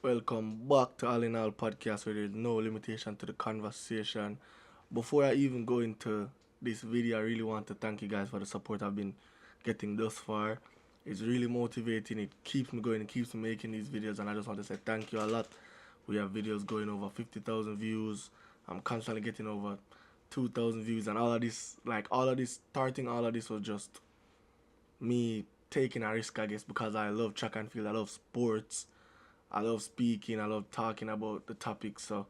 Welcome back to All in All Podcast, where there's no limitation to the conversation. Before I even go into this video, I really want to thank you guys for the support I've been getting thus far. It's really motivating, it keeps me going, it keeps me making these videos, and I just want to say thank you a lot. We have videos going over 50,000 views. I'm constantly getting over 2,000 views, and starting all of this was just me taking a risk, I guess, because I love track and field, I love sports. I love speaking. I love talking about the topic. So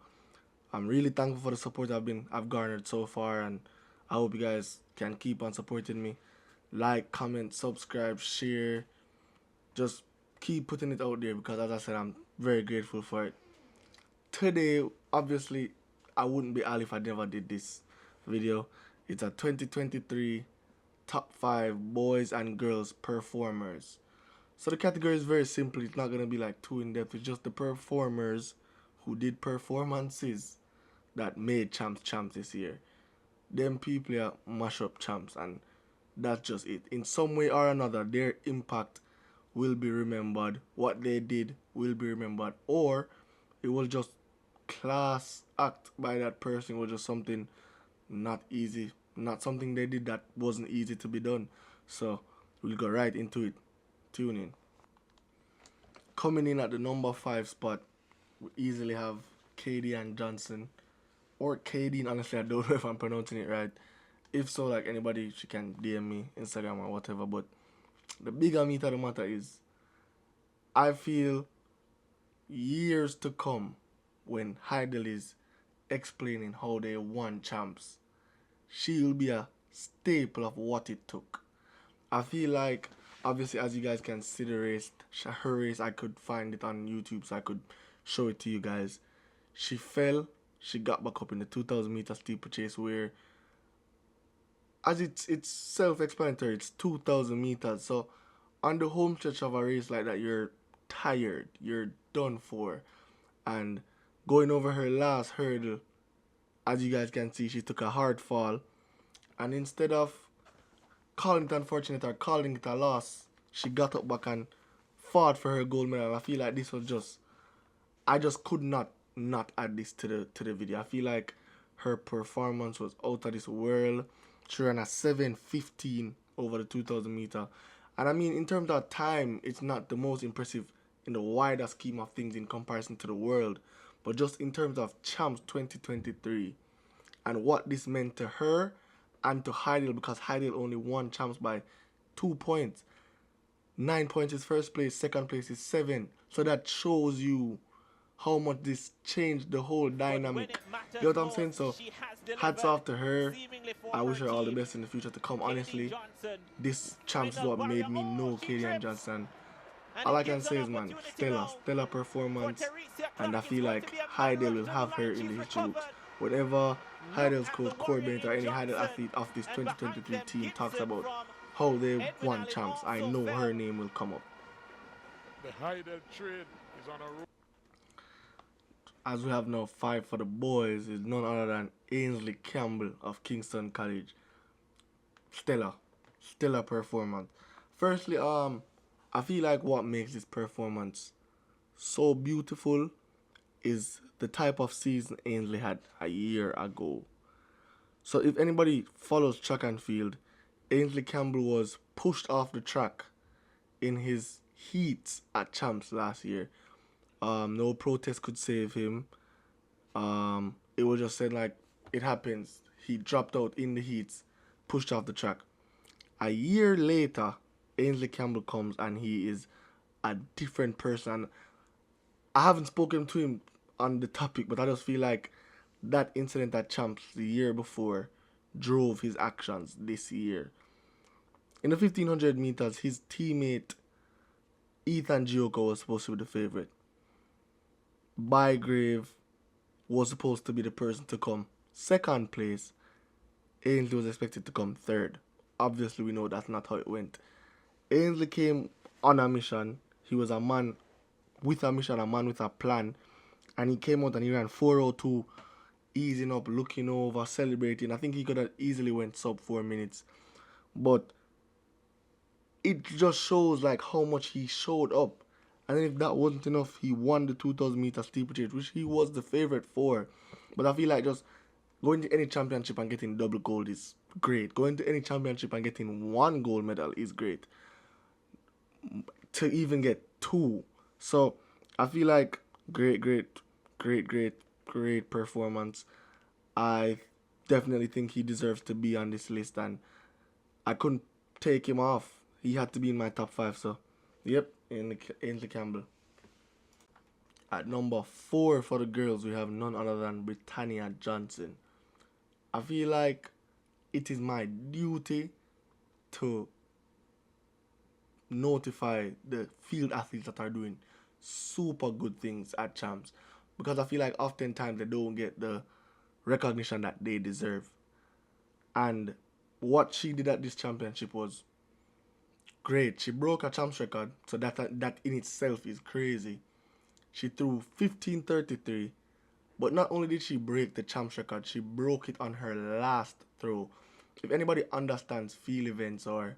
I'm really thankful for the support I've garnered so far, and I hope you guys can keep on supporting me. Like, comment, subscribe, share. Just keep putting it out there because, as I said, I'm very grateful for it. Today, obviously, I wouldn't be Ali if I never did this video. It's a 2023 top 5 boys and girls performers. So the category is very simple. It's not going to be like too in depth. It's just the performers who did performances that made champs this year. Them people are mash up champs, and that's just it. In some way or another, their impact will be remembered. What they did will be remembered, or it was just class act by that person. It was just something not easy, not something they did that wasn't easy to be done. So we'll go right into it. Tune in. Coming in at the number 5 spot, we easily have Kayla Johnson. Or Katie, honestly, I don't know if I'm pronouncing it right. If so, like anybody, she can DM me, Instagram or whatever. But the bigger meat of the matter is, I feel years to come, when Heidel is explaining how they won champs, she will be a staple of what it took. I feel like, obviously, as you guys can see the race, her race, I could find it on YouTube so I could show it to you guys. She fell, she got back up in the 2,000 meter steeplechase, where, as it's self-explanatory, it's 2,000 meters. So on the home stretch of a race like that, you're tired, you're done for. And going over her last hurdle, as you guys can see, she took a hard fall. And instead of calling it unfortunate or calling it a loss, she got up back and fought for her gold medal. I feel like this was just, I just could not add this to the video. I feel like her performance was out of this world. She ran a 7:15 over the 2,000 meter. And I mean, in terms of time, it's not the most impressive in the wider scheme of things in comparison to the world. But just in terms of champs 2023 and what this meant to her and to Heidel, because Heidel only won champs by 2 points. 9 points is first place, second place is 7. So that shows you how much this changed the whole dynamic. You know what I'm saying? So hats off to her. I wish her all the best in the future to come. Honestly, this champs is what made me know Jody-ann Johnson. All I can say is, man, stellar performance, and I feel like Heidel will have her in the history books. Whatever Heidel's coach, Corbett, or any Heidel athlete of this 2023 team talks about how they won champs, I know her name will come up. The Heidel trade is on a roll. As we have now 5 for the boys, is none other than Ainsley Campbell of Kingston College. Stellar performance. Firstly, I feel like what makes this performance so beautiful is the type of season Ainsley had a year ago. So if anybody follows track and field, Ainsley Campbell was pushed off the track in his heats at champs last year. No protest could save him. It was just said like it happens. He dropped out in the heats, pushed off the track. A year later, Ainsley Campbell comes and he is a different person. I haven't spoken to him on the topic, but I just feel like that incident at champs the year before drove his actions this year. In the 1500 meters, his teammate Ethan Gioco was supposed to be the favorite. Bygrave was supposed to be the person to come second place. Ainsley was expected to come third. Obviously, we know that's not how it went. Ainsley came on a mission. He was a man with a mission, a man with a plan. And he came out and he ran 4:02, easing up, looking over, celebrating. I think he could have easily went sub 4 minutes. But it just shows like how much he showed up And then if that wasn't enough, he won the 2,000 meter steeplechase, which he was the favorite for. But I feel like just going to any championship and getting double gold is great. Going to any championship and getting one gold medal is great. To even get two. So I feel like great performance. I definitely think he deserves to be on this list, and I couldn't take him off. He had to be in my top 5. So, yep, Ainsley Campbell. At number 4 for the girls, we have none other than Britannia Johnson. I feel like it is my duty to notify the field athletes that are doing super good things at champs, because I feel like oftentimes they don't get the recognition that they deserve. And what she did at this championship was great. She broke a champs record, so that in itself is crazy. She threw 15:33, but not only did she break the champs record, she broke it on her last throw. If anybody understands field events or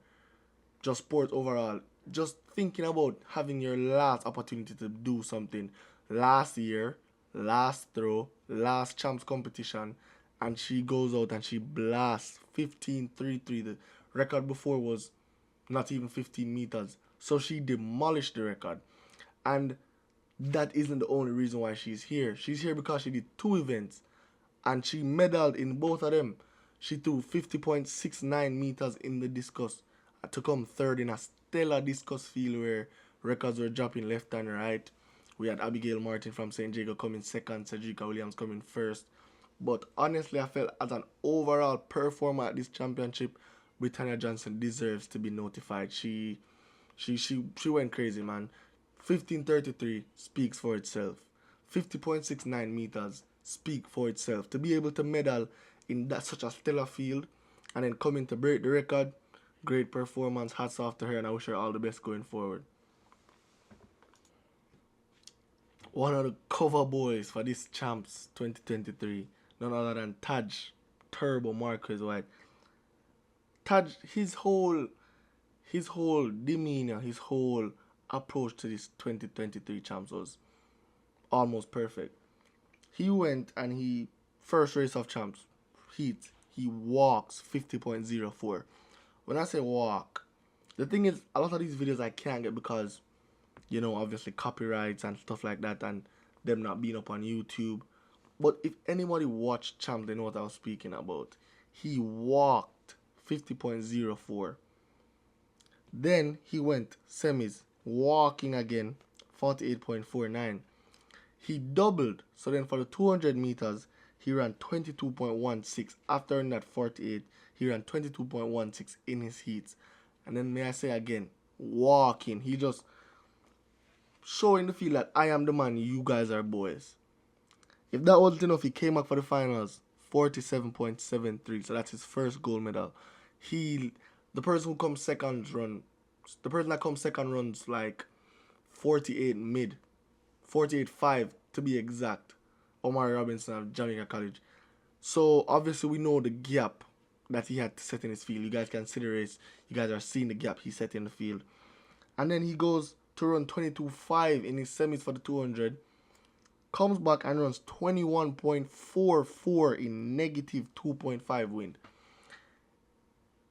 just sports overall, just thinking about having your last opportunity to do something last year, last throw, last champs competition, and she goes out and she blasts 15:33. The record before was not even 15 meters. So she demolished the record. And that isn't the only reason why she's here. She's here because she did 2 events and she medaled in both of them. She threw 50.69 meters in the discus to come third in a stellar discus field where records were dropping left and right. We had Abigail Martin from St. Jago coming second, Cedrica Williams coming first. But honestly, I felt as an overall performer at this championship, Britannia Johnson deserves to be notified. She went crazy, man. 15:33 speaks for itself. 50.69 meters speak for itself. To be able to medal in that such a stellar field and then coming to break the record, great performance. Hats off to her, and I wish her all the best going forward. One of the cover boys for this champs 2023, none other than Taj Turbo Marquez White. Taj, his whole demeanor, his whole approach to this 2023 champs was almost perfect. He went and first race of champs, he walks 50.04. When I say walk, the thing is, a lot of these videos I can't get because, obviously copyrights and stuff like that, and them not being up on YouTube. But if anybody watched champs, they know what I was speaking about. He walked 50.04. Then he went semis, walking again, 48.49. He doubled, so then for the 200 meters, he ran 22.16. After running that 48, he ran 22.16 in his heats. And then may I say again, walking. He just showing the field that I am the man, you guys are boys. If that wasn't enough, he came back for the finals, 47.73. So that's his first gold medal. The person that comes second runs like 48 mid, 48.5 to be exact. Omari Robinson of Jamaica College. So obviously we know the gap that he had to set in his field. You guys can see the race. You guys are seeing the gap he set in the field. And then he goes to run 22.5 in his semis for the 200. Comes back and runs 21.44 in negative 2.5 wind.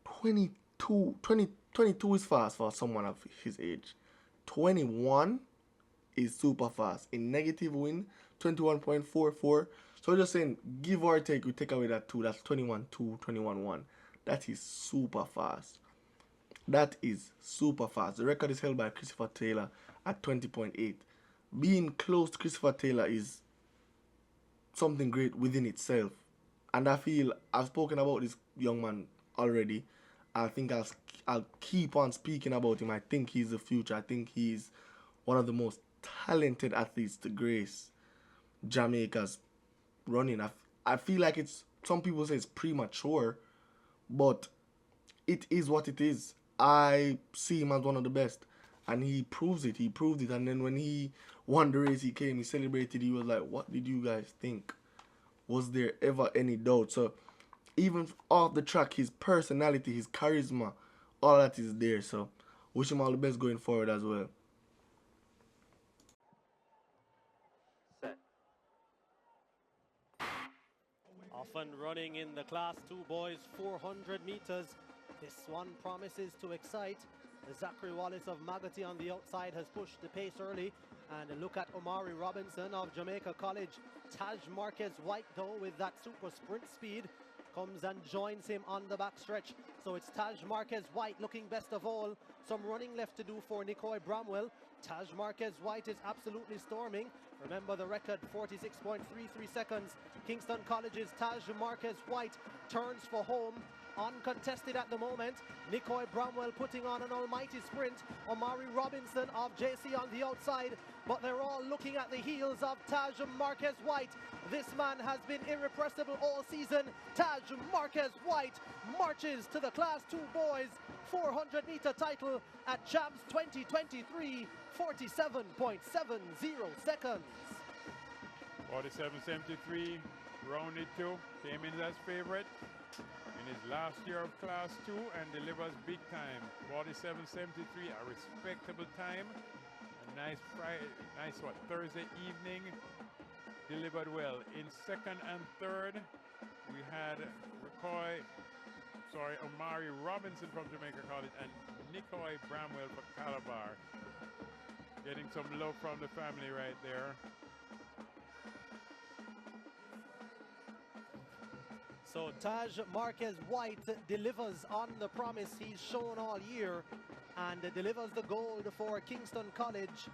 22 is fast for someone of his age. 21 is super fast. In negative wind, 21.44. So we're just saying, give or take, we take away that 2. That's 21.2, 21.1. That is super fast. That is super fast. The record is held by Christopher Taylor at 20.8. Being close to Christopher Taylor is something great within itself. And I feel I've spoken about this young man already. I think I'll keep on speaking about him. I think he's the future. I think he's one of the most talented athletes to grace Jamaica's running. I feel like some people say it's premature, but it is what it is. I see him as one of the best, and he proves it. He proved it, and then when he won the race, he celebrated. He was like, "What did you guys think? Was there ever any doubt?" So even off the track, his personality, his charisma, all that is there. So wish him all the best going forward as well. Off and running in the Class 2 boys 400 meters. This one promises to excite. Zachary Wallace of Magotty on the outside has pushed the pace early. And look at Omari Robinson of Jamaica College. Taj Marquez White, though, with that super sprint speed, comes and joins him on the backstretch. So it's Taj Marquez White looking best of all. Some running left to do for Nicoy Bramwell. Taj Marquez White is absolutely storming. Remember the record, 46.33 seconds. Kingston College's Taj Marquez White turns for home. Uncontested at the moment. Nicoy Bramwell putting on an almighty sprint. Omari Robinson of JC on the outside. But they're all looking at the heels of Taj Marquez White. This man has been irrepressible all season. Taj Marquez White marches to the Class 2 boys 400-meter title at Champs 2023, 47.70 seconds. 47.73, rounded 2, came in as favorite in his last year of Class 2 and delivers big time. 47.73, a respectable time. A nice Friday, Thursday evening, delivered well. In second and third, we had Omari Robinson from Jamaica College and Nicoy Bramwell for Calabar. Getting some love from the family right there. So Taj Marquez White delivers on the promise he's shown all year and delivers the gold for Kingston College.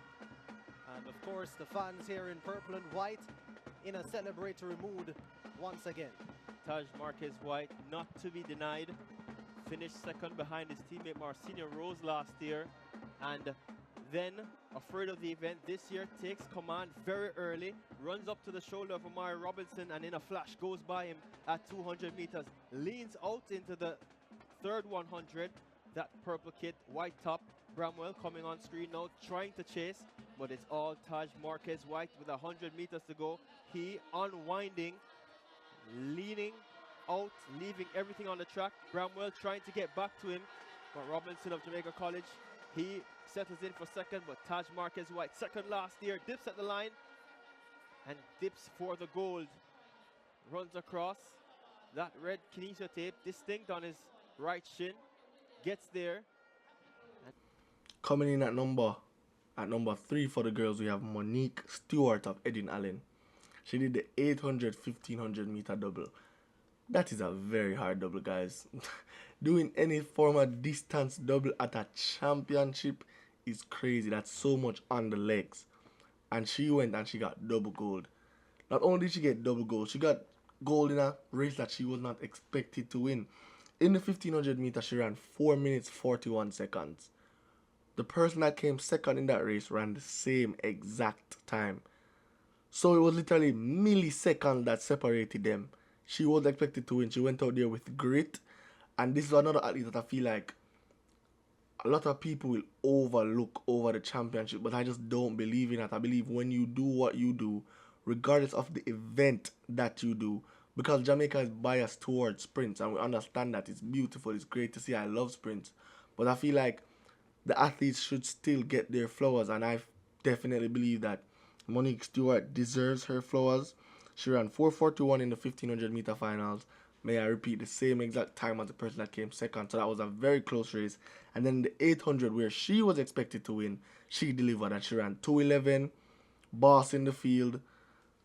And of course the fans here in purple and white in a celebratory mood once again. Taj Marquez White, not to be denied, finished second behind his teammate Marcinio Rose last year, and then, afraid of the event this year, takes command very early, runs up to the shoulder of Omari Robinson, and in a flash goes by him at 200 meters, leans out into the third 100. That purple kit, white top, Bramwell coming on screen now, trying to chase, but it's all Taj Marquez White with 100 meters to go. He unwinding, leaning out, leaving everything on the track. Bramwell trying to get back to him, but Robinson of Jamaica College, he settles in for second, but Taj Marquez White, second last year, dips at the line and dips for the gold. Runs across that red kinesio tape, distinct on his right shin, gets there. Coming in at number 3 for the girls, we have Monique Stewart of Edin Allen. She did the 800, 1500 meter double. That is a very hard double, guys. Doing any form of distance double at a championship is crazy. That's so much on the legs. And she went and she got double gold. Not only did she get double gold, she got gold in a race that she was not expected to win. In the 1500 meter, she ran 4 minutes 41 seconds. The person that came second in that race ran the same exact time. So it was literally milliseconds that separated them. She was expected to win. She went out there with grit. And this is another athlete that I feel like a lot of people will overlook over the championship. But I just don't believe in that. I believe when you do what you do, regardless of the event that you do, because Jamaica is biased towards sprints. And we understand that. It's beautiful. It's great to see. I love sprints. But I feel like the athletes should still get their flowers. And I definitely believe that Monique Stewart deserves her flowers. She ran 4:41 in the 1500 meter finals. May I repeat, the same exact time as the person that came second. So that was a very close race. And then the 800, where she was expected to win, she delivered and she ran 2:11, boss in the field,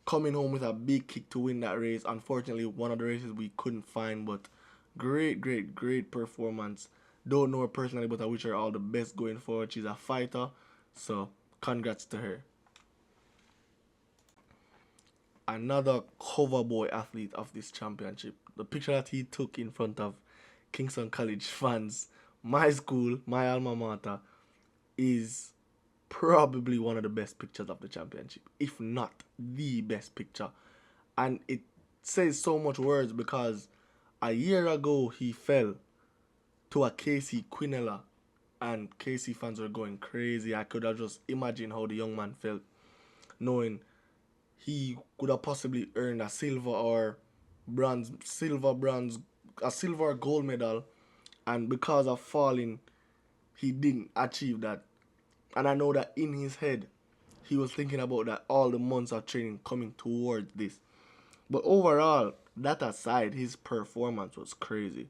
coming home with a big kick to win that race. Unfortunately, one of the races we couldn't find, but great performance. Don't know her personally, but I wish her all the best going forward. She's a fighter, so congrats to her. Another cover boy athlete of this championship. The picture that he took in front of Kingston College fans, my school, my alma mater, is probably one of the best pictures of the championship, if not the best picture. And it says so much words because a year ago he fell to a Casey Quinella, and Casey fans were going crazy. I could have just imagined how the young man felt, knowing he could have possibly earned a silver or gold medal, and because of falling, he didn't achieve that. And I know that in his head, he was thinking about that all the months of training coming towards this. But overall, That aside, his performance was crazy.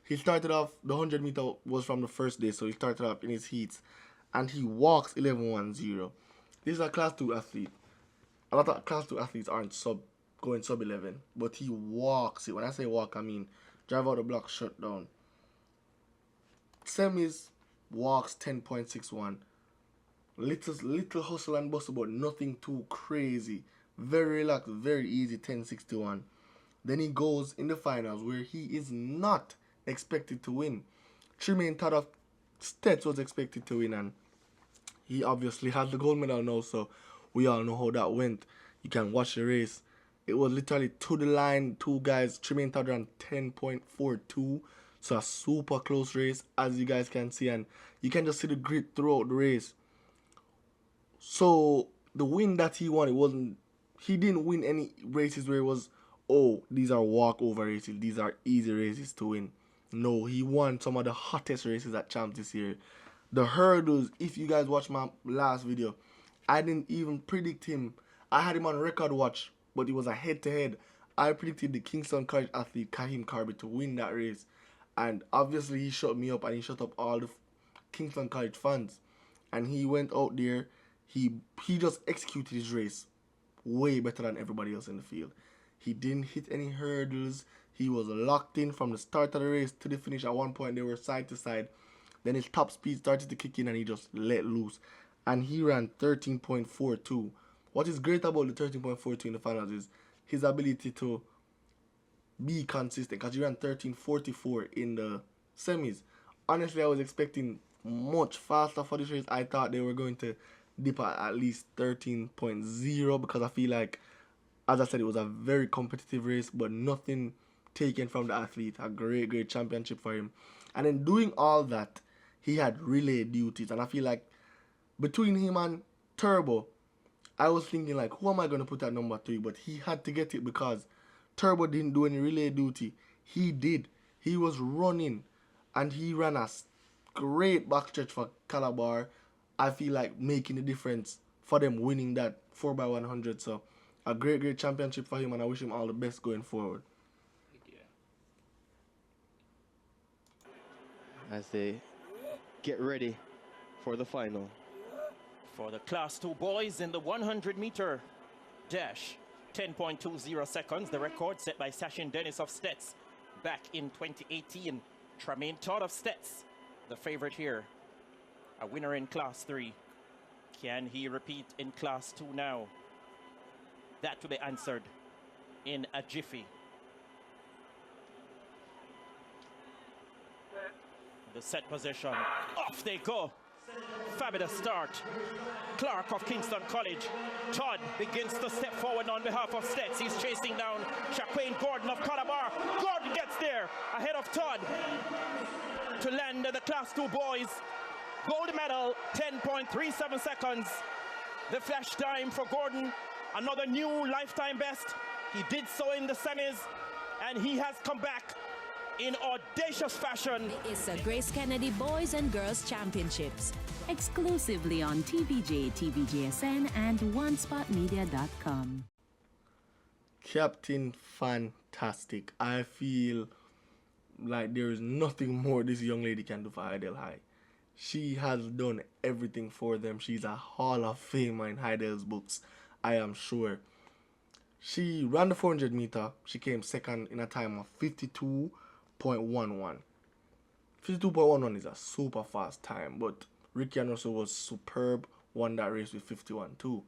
He started off, the 100 meter was from the first day, so he started off in his heats, and he walks 11:10. This is a class 2 athlete. A lot of class 2 athletes aren't going sub 11, but he walks it. When I say walk, I mean drive out the block, shut down. Semis walks 10.61. Little hustle and bustle, but nothing too crazy. Very relaxed, very easy, 10.61. Then he goes in the finals where he is not expected to win. Tremaine Todd of Stets was expected to win, and he obviously has the gold medal now, so we all know how that went. You can watch the race. It was literally to the line, two guys. Tremaine Todd ran 10.42, so a super close race, as you guys can see, and you can just see the grit throughout the race. So the win that he won, he didn't win any races where it was, oh, these are walkover races, these are easy races to win. No, he won some of the hottest races at Champs this year. The hurdles, if you guys watch my last video, I didn't even predict him. I had him on record watch, but it was a head-to-head. I predicted the Kingston College athlete Kahim Carby to win that race. And obviously he shut me up, and he shut up all the Kingston College fans. And he went out there, he just executed his race way better than everybody else in the field. He didn't hit any hurdles. He was locked in from the start of the race to the finish. At one point, they were side to side. Then his top speed started to kick in, and he just let loose. And he ran 13.42. What is great about the 13.42 in the finals is his ability to be consistent, because he ran 13.44 in the semis. Honestly, I was expecting much faster for this race. I thought they were going to dip at least 13.0, because I feel like, as I said, it was a very competitive race, but nothing taken from the athlete. A great championship for him. And in doing all that, he had relay duties, and I feel like between him and Turbo, I was thinking like, who am I going to put at number 3? But he had to get it because Turbo didn't do any relay duty. He did. He was running, and he ran a great backstretch for Calabar. I feel like making the difference for them winning that 4x100. So a great championship for him, and I wish him all the best going forward. As they get ready for the final. For the Class 2 boys in the 100-meter dash, 10.20 seconds, the record set by Sachin Dennis of Stets back in 2018. Tremaine Todd of Stets, the favorite here, a winner in Class 3. Can he repeat in Class 2 now? That to be answered in a jiffy. The set position, off they go. Fabulous start. Clark of Kingston College. Todd begins to step forward on behalf of Stets. He's chasing down Shaquane Gordon of Calabar. Gordon gets there ahead of Todd to land the Class 2 boys. Gold medal, 10.37 seconds. The flash time for Gordon, another new lifetime best. He did so in the semis, and he has come back in audacious fashion. The ISSA Grace Kennedy Boys and Girls Championships, exclusively on TVJ, TVJSN, and OneSpotMedia.com. Captain fantastic. I feel like there is nothing more this young lady can do for Hydel High. She has done everything for them. She's a Hall of Famer in Hydel's books, I am sure. She ran the 400 meter. She came second in a time of 52.11. 52.11 is a super fast time, but Ricky and Russell was superb, won that race with 51.2.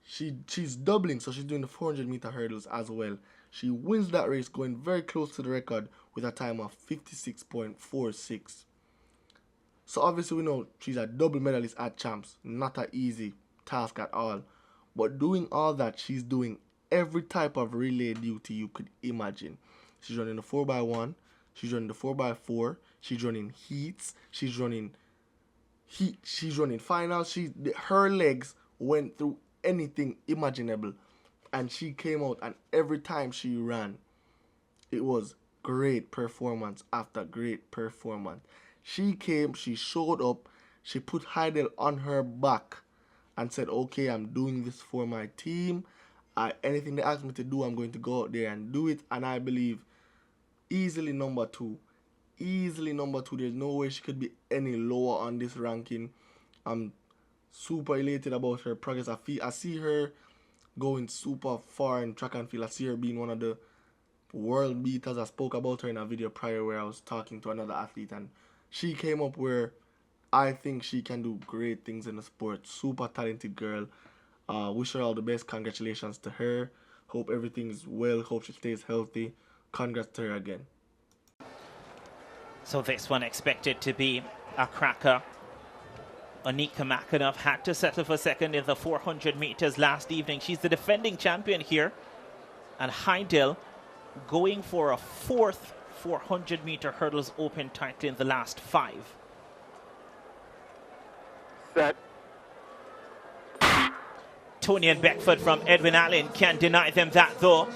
She's doubling, so she's doing the 400 meter hurdles as well. She wins that race, going very close to the record with a time of 56.46. So obviously we know she's a double medalist at Champs, not an easy task at all. But doing all that, she's doing every type of relay duty you could imagine. She's running the 4x1, she's running the 4x4, she's running heats, she's running finals. Her legs went through anything imaginable, and she came out, and every time she ran, it was great performance after great performance. She came, she showed up, she put Hydel on her back and said, okay, I'm doing this for my team. Anything they ask me to do, I'm going to go out there and do it. And I believe easily number 2. Easily number 2. There's no way she could be any lower on this ranking. I'm super elated about her progress. I see her going super far in track and field. I see her being one of the world beaters. I spoke about her in a video prior where I was talking to another athlete, and she came up where I think she can do great things in the sport. Super talented girl. Wish her all the best. Congratulations to her. Hope everything's well. Hope she stays healthy. Congrats to her again. So this one expected to be a cracker. Anika Makhanoff had to settle for second in the 400 meters last evening. She's the defending champion here. And Heidel going for a 4th 400 meter hurdles open title in the last 5. Set. Tony and Beckford from Edwin Allen can't deny them that though.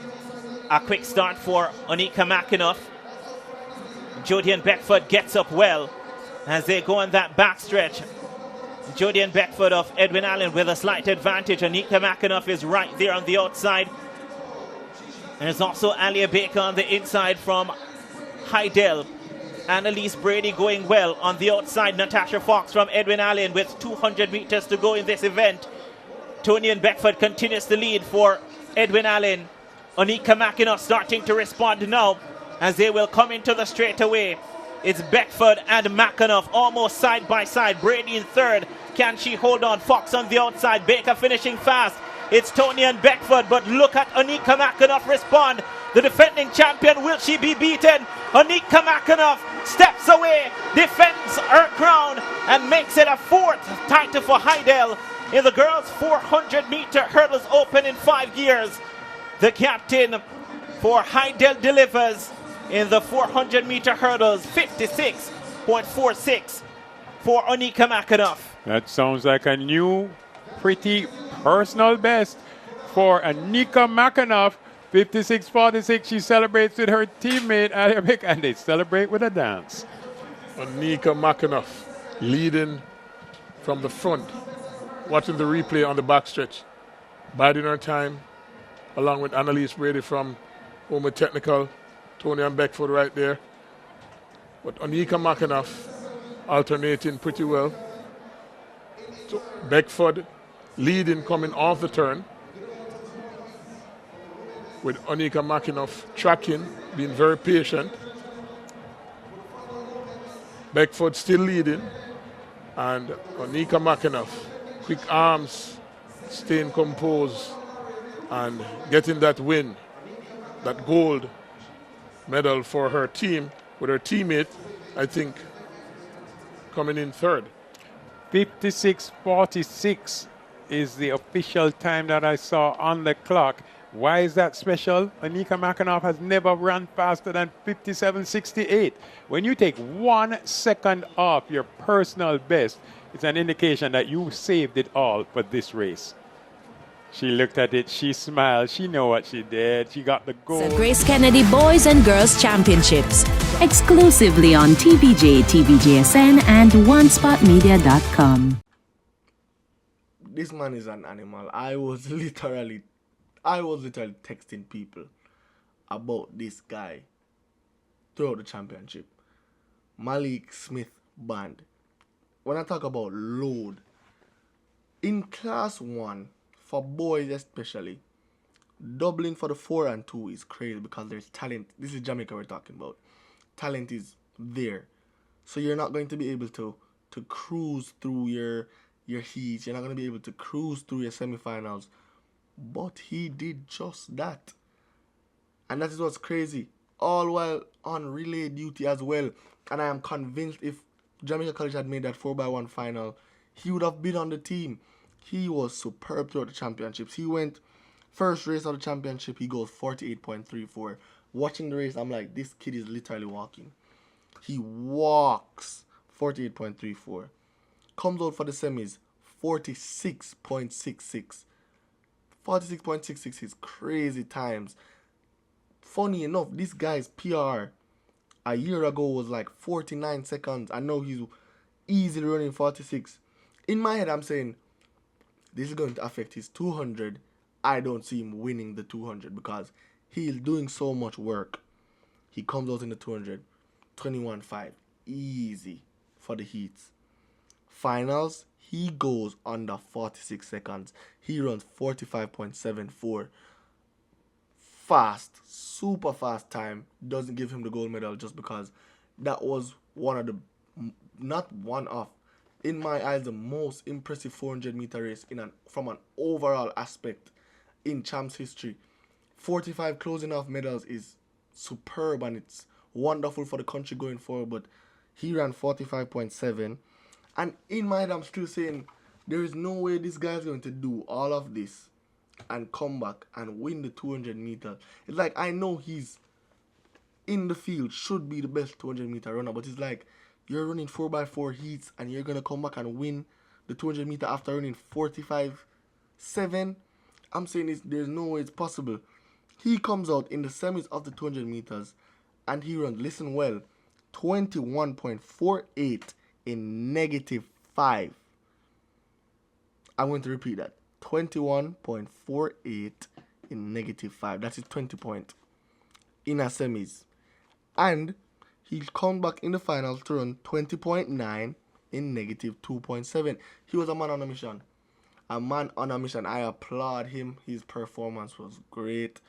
A quick start for Anika Makhanoff. Jody-ann Beckford gets up well as they go on that backstretch. Jody-ann Beckford of Edwin Allen with a slight advantage. Anika Makhanoff is right there on the outside. There's also Alia Baker on the inside from Heidel. Annalise Brady going well on the outside. Natasha Fox from Edwin Allen with 200 meters to go in this event. Tony and Beckford continues to lead for Edwin Allen. Anika Makhanoff starting to respond now as they will come into the straightaway. It's Beckford and Makhanoff almost side by side. Brady in third. Can she hold on? Fox on the outside. Baker finishing fast. It's Tony and Beckford, but look at Anika Makhanoff respond. The defending champion, will she be beaten? Anika Makhanoff steps away, defends her crown, and makes it a 4th title for Heidel in the girls' 400 meter hurdles open in 5 years. The captain for Heidel delivers in the 400 meter hurdles, 56.46 for Anika Makhanoff. That sounds like a new, pretty personal best for Anika Makhanoff. 56.46. She celebrates with her teammate, and they celebrate with a dance. Anika Makhanoff leading from the front, watching the replay on the backstretch, biding her time, along with Annalise Brady from Homer Technical, Tony and Beckford right there. But Anika Makhanoff alternating pretty well. So Beckford leading coming off the turn, with Anika Makhanoff tracking, being very patient. Beckford still leading, and Anika Makhanoff, quick arms, staying composed, and getting that win, that gold medal for her team, with her teammate, I think, coming in third. 56.46 is the official time that I saw on the clock. Why is that special? Anika Makhanoff has never run faster than 57.68. When you take 1 second off your personal best, it's an indication that you saved it all for this race. She looked at it, she smiled, she knew what she did, she got the gold. The Grace Kennedy Boys and Girls Championships, exclusively on TVJ, TVJSN, and OneSpotMedia.com. This man is an animal. I was literally texting people about this guy throughout the championship. Malik Smith Band. When I talk about load, in class 1, for boys especially, doubling for the 4 and 2 is crazy because there's talent. This is Jamaica we're talking about. Talent is there. So you're not going to be able to cruise through your heats. You're not going to be able to cruise through your semifinals. But he did just that. And that is what's crazy. All while on relay duty as well. And I am convinced if Jamaica College had made that 4x1 final, he would have been on the team. He was superb throughout the championships. He went first race of the championship, he goes 48.34. Watching the race, I'm like, this kid is literally walking. He walks 48.34. Comes out for the semis, 46.66. 46.66 is crazy times. Funny enough, this guy's PR a year ago was like 49 seconds. I know he's easily running 46. In my head, I'm saying this is going to affect his 200 I don't see him winning the 200 because he's doing so much work. He comes out in the 200, 21.5, easy for the heats. Finals, he goes under 46 seconds. He runs 45.74. Fast, super fast time. Doesn't give him the gold medal just because that was one of the, not one of, in my eyes, the most impressive 400-meter race from an overall aspect in champs history. 45 closing off medals is superb and it's wonderful for the country going forward, but he ran 45.7. And in my head, I'm still saying there is no way this guy is going to do all of this and come back and win the 200 meters. It's like, I know he's in the field, should be the best 200 meter runner, but it's like you're running 4x4 heats and you're going to come back and win the 200 meter after running 45.7. I'm saying there's no way it's possible. He comes out in the semis of the 200 meters and he runs, listen well, 21.48 in -5. I'm going to repeat that. 21.48 in -5. That's his 20 point in a semis. And he'll come back in the finals to run 20.9 in -2.7. He was a man on a mission. A man on a mission. I applaud him. His performance was great.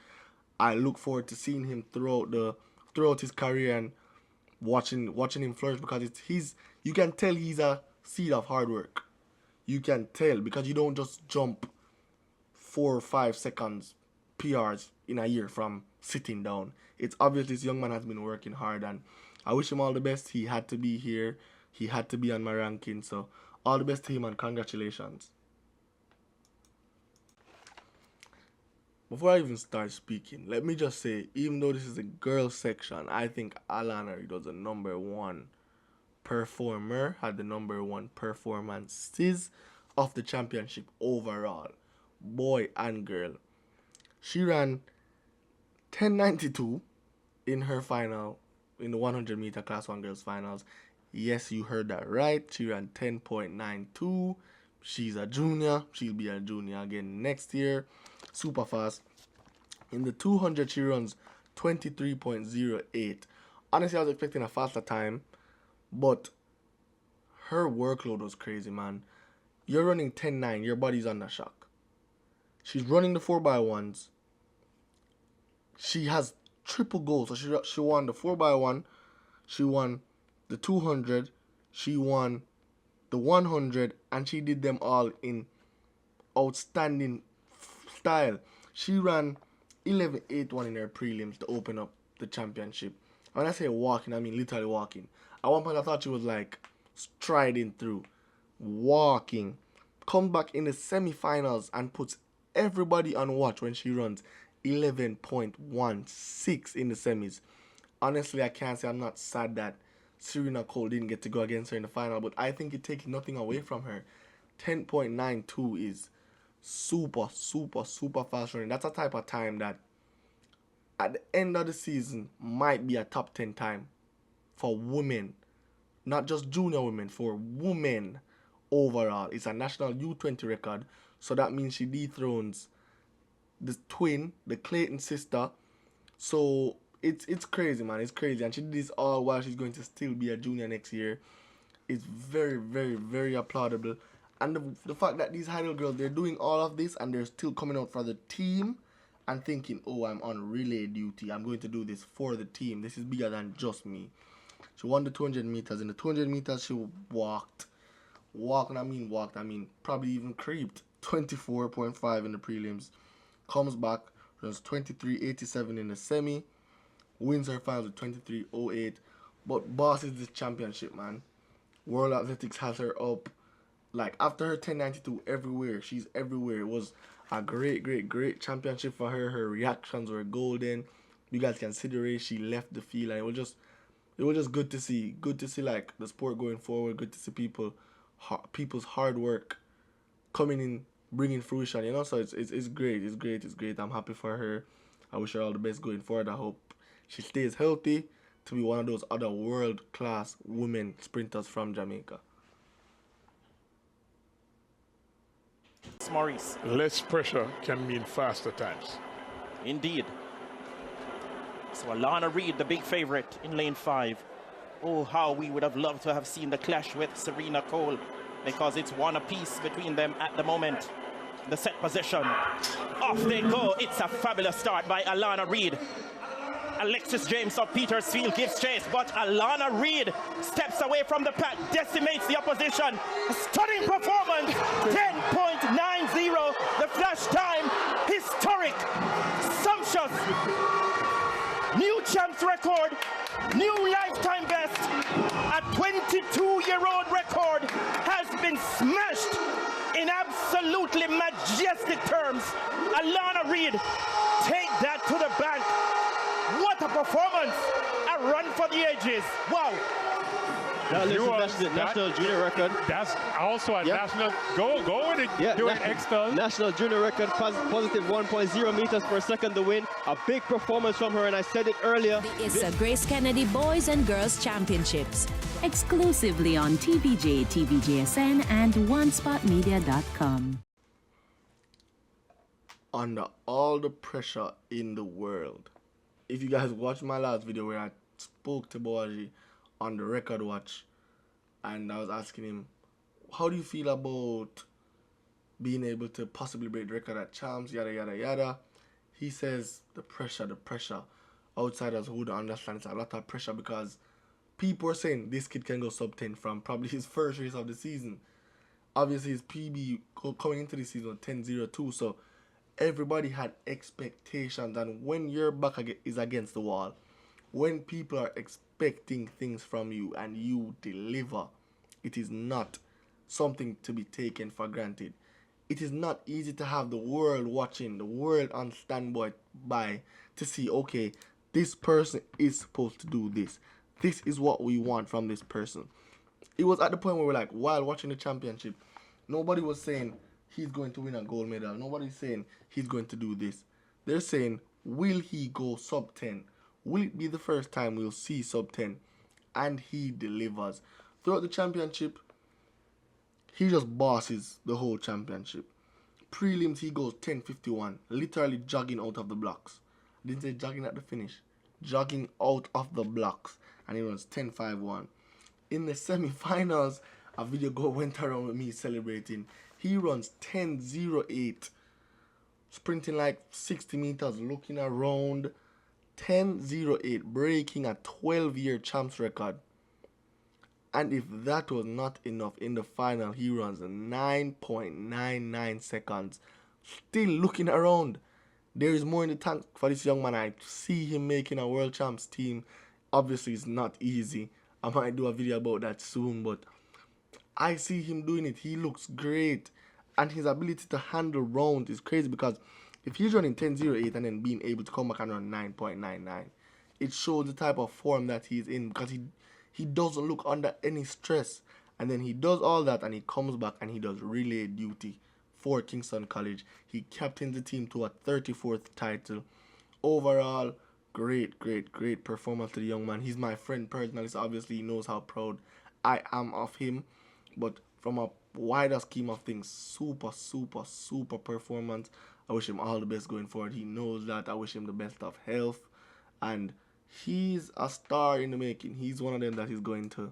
I look forward to seeing him throughout his career and watching him flourish, because you can tell he's a seed of hard work. You can tell because you don't just jump 4 or 5 seconds PRs in a year from sitting down. It's obvious this young man has been working hard, and I wish him all the best. He had to be here. He had to be on my ranking. So all the best to him and congratulations. Before I even start speaking, let me just say, even though this is a girls section, I think Alana was the #1 performer, had the #1 performances of the championship overall, boy and girl. She ran 10.92 in her final, in the 100 meter class 1 girls finals. Yes, you heard that right. She ran 10.92. She's a junior. She'll be a junior again next year. Super fast. In the 200, she runs 23.08. Honestly, I was expecting a faster time, but her workload was crazy, man. You're running 10.9. Your body's under shock. She's running the 4x1s. She has triple goals. So she won the 4x1. She won the 200. She won the 100. And she did them all in outstanding style. She ran 11.81 in her prelims to open up the championship. When I say walking, I mean literally walking. At one point, I thought she was like striding through. Walking. Comes back in the semi-finals and puts everybody on watch when she runs 11.16 in the semis. Honestly, I can't say I'm not sad that Serena Cole didn't get to go against her in the final, but I think it takes nothing away from her. 10.92 is super, super, super fast running. That's a type of time that at the end of the season might be a top 10 time for women. Not just junior women, for women overall. It's a national U20 record. So that means she dethrones the twin, the Clayton sister. So it's crazy, man. It's crazy. And she did this all while she's going to still be a junior next year. It's very, very, very applaudable. And the fact that these high school girls, they're doing all of this and they're still coming out for the team and thinking, oh, I'm on relay duty. I'm going to do this for the team. This is bigger than just me. She won the 200 meters. In the 200 meters, she walked. I mean, probably even creeped. 24.5 in the prelims. Comes back, runs 23.87 in the semi. Wins her finals with 23.08. But bosses this championship, man. World Athletics has her up. Like, after her 10.92 everywhere, she's everywhere. It was a great, great, great championship for her. Her reactions were golden. You guys can see the race. She left the field, and it was just good to see. Good to see, like, the sport going forward. Good to see people's hard work coming in, bringing fruition, you know. So it's great. It's great. It's great. I'm happy for her. I wish her all the best going forward. I hope she stays healthy to be one of those other world-class women sprinters from Jamaica. Maurice. Less pressure can mean faster times. Indeed. So Alana Reid, the big favorite in lane 5. Oh, how we would have loved to have seen the clash with Serena Cole, because it's one apiece between them at the moment. The set position. Off they go. It's a fabulous start by Alana Reid. Alexis James of Petersfield gives chase, but Alana Reid steps away from the pack, decimates the opposition. A stunning performance. 10.90. The flash time. Historic. Sumptuous. New champs record. New lifetime best. A 22-year-old record has been smashed in absolutely majestic terms. Alana Reid, take that to the bank. What a performance! A run for the ages. Wow. That's the national junior record. That's also a national. Go with it. Yeah, do it external. National junior record, positive 1.0 meters per second to win. A big performance from her, and I said it earlier. The ISSA Grace Kennedy Boys and Girls Championships. Exclusively on TVJ, TVJSN, and OneSpotMedia.com. Under all the pressure in the world. If you guys watched my last video where I spoke to Boaji on the record watch, and I was asking him, how do you feel about being able to possibly break the record at champs, yada yada yada. He says the pressure. Outsiders who don't understand, it's a lot of pressure because people are saying this kid can go sub 10 from probably his first race of the season. Obviously his PB coming into the season was 10.02, so everybody had expectations, and when your back is against the wall, when people are expecting things from you and you deliver, it is not something to be taken for granted. It is not easy to have the world watching, the world on standby to see, okay, this person is supposed to do this. This is what we want from this person. It was at the point where we're like, while watching the championship, nobody was saying he's going to win a gold medal. Nobody's saying he's going to do this. They're saying, will he go sub 10? Will it be the first time we'll see sub 10? And he delivers. Throughout the championship, he just bosses the whole championship. Prelims, he goes 10.51, literally jogging out of the blocks. I didn't say jogging at the finish. Jogging out of the blocks. And he runs 10.51. In the semi-finals, a video went around with me celebrating. He runs 10.08. Sprinting like 60 meters, looking around. 10.08, breaking a 12-year champs record. And if that was not enough, in the final, he runs 9.99 seconds. Still looking around. There is more in the tank for this young man. I see him making a world champs team. Obviously, it's not easy. I might do a video about that soon, but I see him doing it. He looks great. And his ability to handle rounds is crazy, because if he's running 10.08 and then being able to come back and run 9.99, it shows the type of form that he's in, because he doesn't look under any stress. And then he does all that and he comes back and he does relay duty for Kingston College. He captains the team to a 34th title. Overall, great performance to the young man. He's my friend personally, so obviously he knows how proud I am of him. But from a wider scheme of things, super performance. I wish him all the best going forward. He knows that. I wish him the best of health. And he's a star in the making. He's one of them that is going to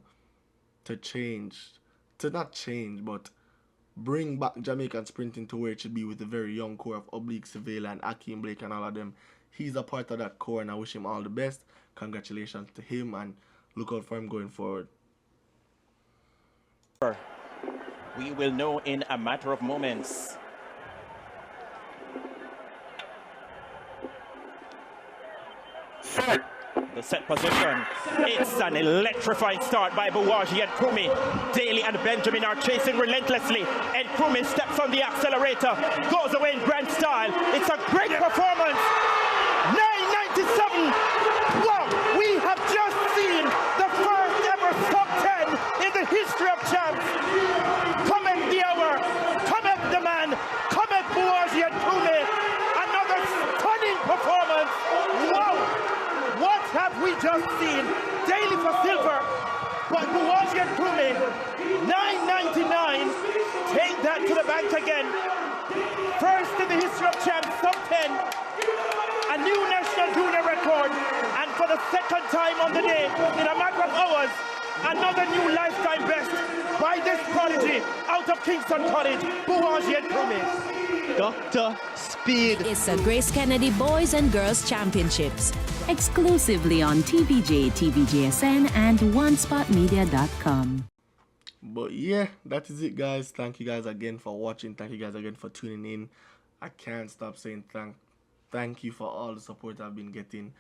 change. To not change, but bring back Jamaican sprinting to where it should be, with the very young core of Oblique, Sevilla, and Akeem Blake and all of them. He's a part of that core, and I wish him all the best. Congratulations to him, and look out for him going forward. We will know in a matter of moments. The set position. It's an electrifying start by Buwaji and Krumi. Daley and Benjamin are chasing relentlessly, and Krumi steps on the accelerator, goes away in grand style. It's a great performance. 9.97. Wow, we have just seen the first ever top 10 in the history of champs. Comment the hour, comment the man, comment Buwaji and Krumi. Another stunning performance. Wow. What have we just seen? Daley for silver, but Buwaji and Krumi, 9.99. Take that to the bank again. the second time on the day in a matter of hours. Another new lifetime best by this prodigy out of Kingston College, Bouagie Promise. Dr. Speed. ISSA Grace Kennedy Boys and Girls Championships. Exclusively on TVJ, TVJSN, and OneSpotMedia.com. But yeah, that is it, guys. Thank you guys again for watching. Thank you guys again for tuning in. I can't stop saying thank you for all the support I've been getting.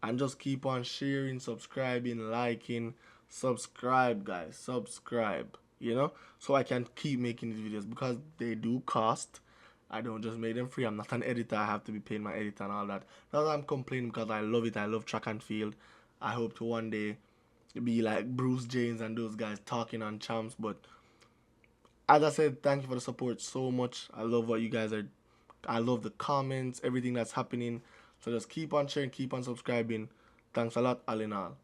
And just keep on sharing, subscribing, liking. Subscribe, guys. Subscribe, you know, so I can keep making these videos, because they do cost. I don't just make them free. I'm not an editor. I have to be paying my editor and all that. Not that I'm complaining, because I love it. I love track and field. I hope to one day be like Bruce James and those guys talking on champs. But as I said, thank you for the support so much. I love what you guys are. I love the comments, everything that's happening. So just keep on sharing, keep on subscribing. Thanks a lot, all in all.